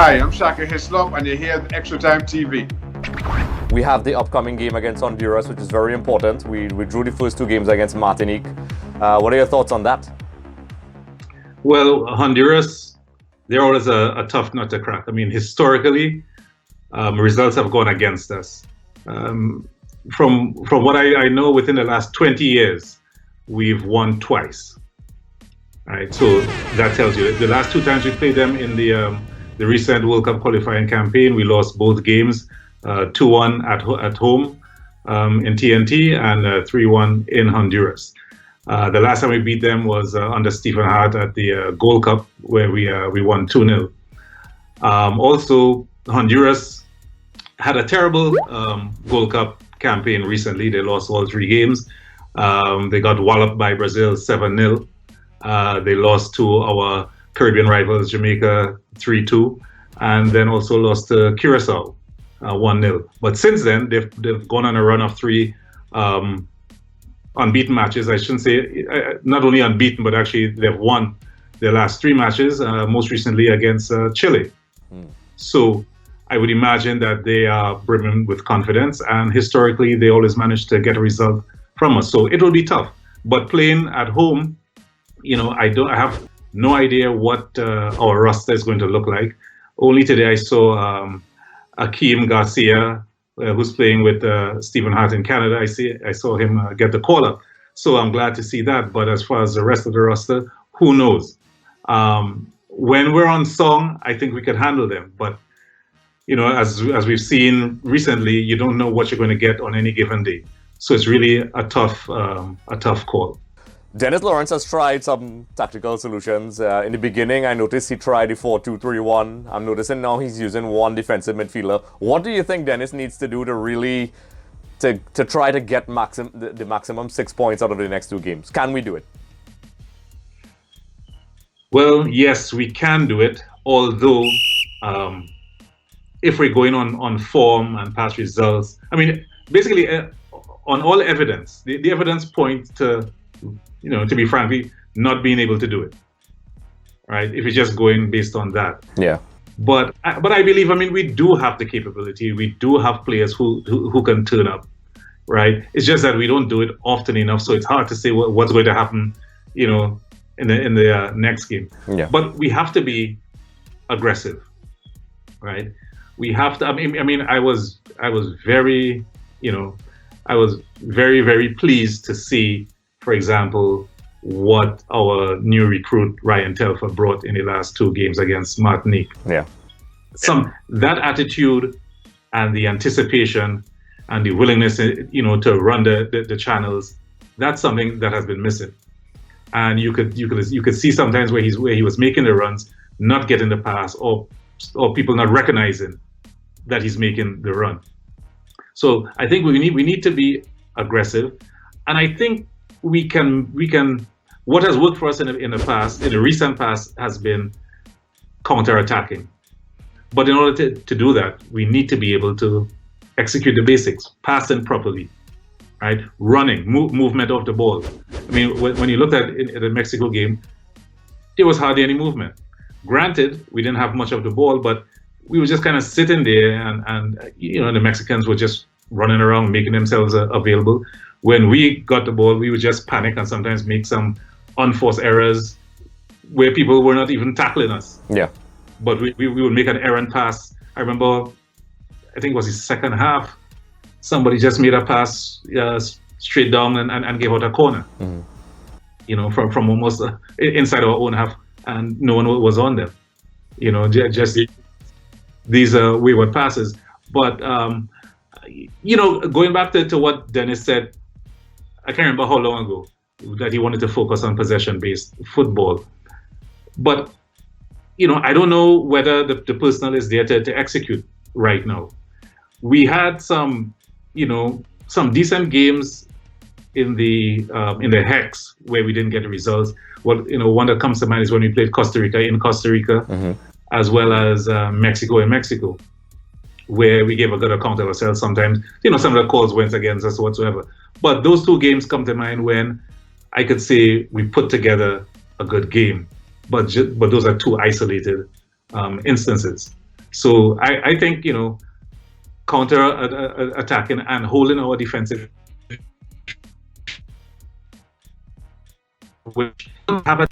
Hi, I'm Shaka Hislop, and you're here at Extra Time TV. We have the upcoming game against Honduras, which is very important. We drew the first two games against Martinique. What are your thoughts on that? Well, Honduras, they're always a tough nut to crack. I mean, historically, results have gone against us. From what I know, within the last 20 years, we've won twice. Right, so that tells you the last two times we played them in the recent World Cup qualifying campaign, we lost both games, 2-1 at home in TNT and 3-1 in Honduras. The last time we beat them was under Stephen Hart at the Gold Cup, where we won 2-0. Also, Honduras had a terrible Gold Cup campaign recently. They lost all three games. They got walloped by Brazil 7-0. They lost to our Caribbean rivals, Jamaica 3-2, and then also lost to Curacao 1-0. But since then, they've gone on a run of three unbeaten matches. I shouldn't say not only unbeaten, but actually they've won their last three matches, most recently against Chile. So I would imagine that they are brimming with confidence, and historically they always manage to get a result from us. So it will be tough. But playing at home, I have no idea what our roster is going to look like. Only today I saw Akeem Garcia, who's playing with Stephen Hart in Canada. I saw him get the call up. So I'm glad to see that. But as far as the rest of the roster, who knows? When we're on song, I think we can handle them. But as we've seen recently, you don't know what you're going to get on any given day. So it's really a tough call. Dennis Lawrence has tried some tactical solutions. In the beginning, I noticed he tried the 4-2-3-1. I'm noticing now he's using one defensive midfielder. What do you think Dennis needs to do to really to try to get the maximum 6 points out of the next two games? Can we do it? Well, yes, we can do it. Although, if we're going on form and past results, I mean, basically, on all evidence, the evidence points to, to be frankly, not being able to do it, right? If you're just going based on that. Yeah. But I believe, we do have the capability. We do have players who can turn up, right? It's just that we don't do it often enough, so it's hard to say what's going to happen, in the next game. Yeah. But we have to be aggressive, right? We have to. I was very, I was very, very pleased to see, for example, what our new recruit Ryan Telfer brought in the last two games against Martinique. Yeah. That attitude and the anticipation and the willingness, to run the channels, that's something that has been missing. And you could see sometimes where he was making the runs, not getting the pass, or people not recognizing that he's making the run. So I think we need to be aggressive, and I think we can. What has worked for us in the recent past, has been counter-attacking. But in order to do that, we need to be able to execute the basics, passing properly, right? Running, movement of the ball. When you looked at the Mexico game, there was hardly any movement. Granted, we didn't have much of the ball, but we were just kind of sitting there, and the Mexicans were just running around, making themselves available. When we got the ball, we would just panic and sometimes make some unforced errors where people were not even tackling us. Yeah. But we would make an errant pass. I remember, I think it was the second half, somebody just made a pass straight down and gave out a corner. Mm-hmm. From almost inside our own half, and no one was on them. Just these wayward passes. But going back to what Dennis said, I can't remember how long ago, that he wanted to focus on possession-based football. But I don't know whether the personnel is there to execute right now. We had some decent games in the Hex where we didn't get the results. Well, one that comes to mind is when we played Costa Rica in Costa Rica, mm-hmm. as well as Mexico in Mexico, where we gave a good account of ourselves. Sometimes, some of the calls went against us whatsoever. But those two games come to mind when I could say we put together a good game. But those are two isolated instances. So I think, counter attacking and holding our defensive, which have a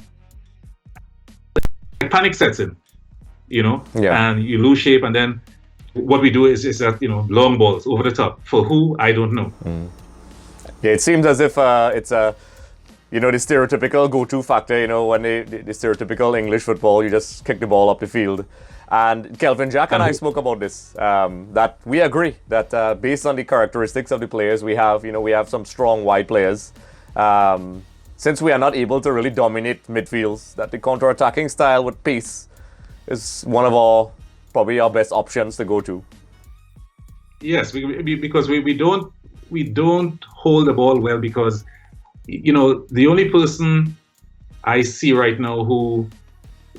panic sets in, and you lose shape, and then what we do is that, long balls over the top. For who, I don't know. Yeah, it seems as if it's a, the stereotypical go-to factor, when the stereotypical English football, you just kick the ball up the field. And Kelvin Jack and I spoke about this, that we agree that based on the characteristics of the players we have some strong wide players. Since we are not able to really dominate midfields, that the counter-attacking style with pace is one of probably our best options to go to. Yes, because we don't hold the ball well, because the only person I see right now who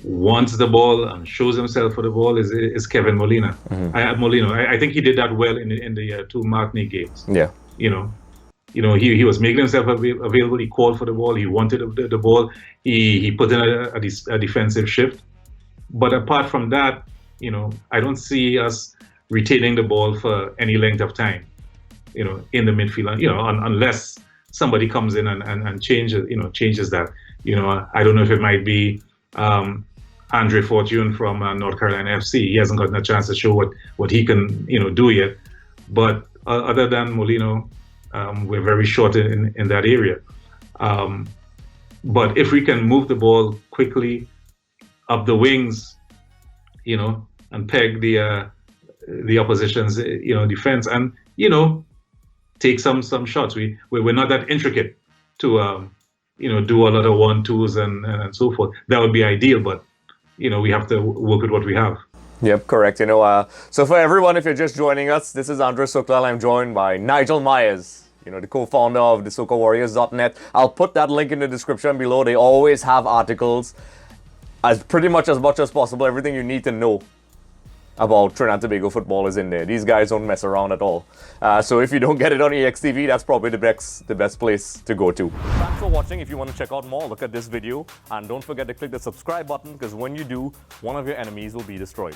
wants the ball and shows himself for the ball is Kevin Molina. I think he did that well in the two Martinique games. Yeah. He was making himself available. He called for the ball. He wanted the ball. He put in a defensive shift. But apart from that, I don't see us retaining the ball for any length of time, in the midfield, unless somebody comes in and changes that. I don't know if it might be Andre Fortune from North Carolina FC. He hasn't gotten a chance to show what he can, do yet. But other than Molino, we're very short in that area. But if we can move the ball quickly up the wings, and peg the opposition's, defense, and take some shots. We're not that intricate to do a lot of 1-2s and so forth. That would be ideal, but we have to work with what we have. Yep, correct. So for everyone, if you're just joining us, this is Andre Sooklal. I'm joined by Nygel Myers, the co-founder of the SocaWarriors.net. I'll put that link in the description below. They always have articles, pretty much as possible. Everything you need to know about Trinidad Tobago football is in there. These guys don't mess around at all. So if you don't get it on EXTV, that's probably the best place to go to. Thanks for watching. If you want to check out more, look at this video. And don't forget to click the subscribe button, because when you do, one of your enemies will be destroyed.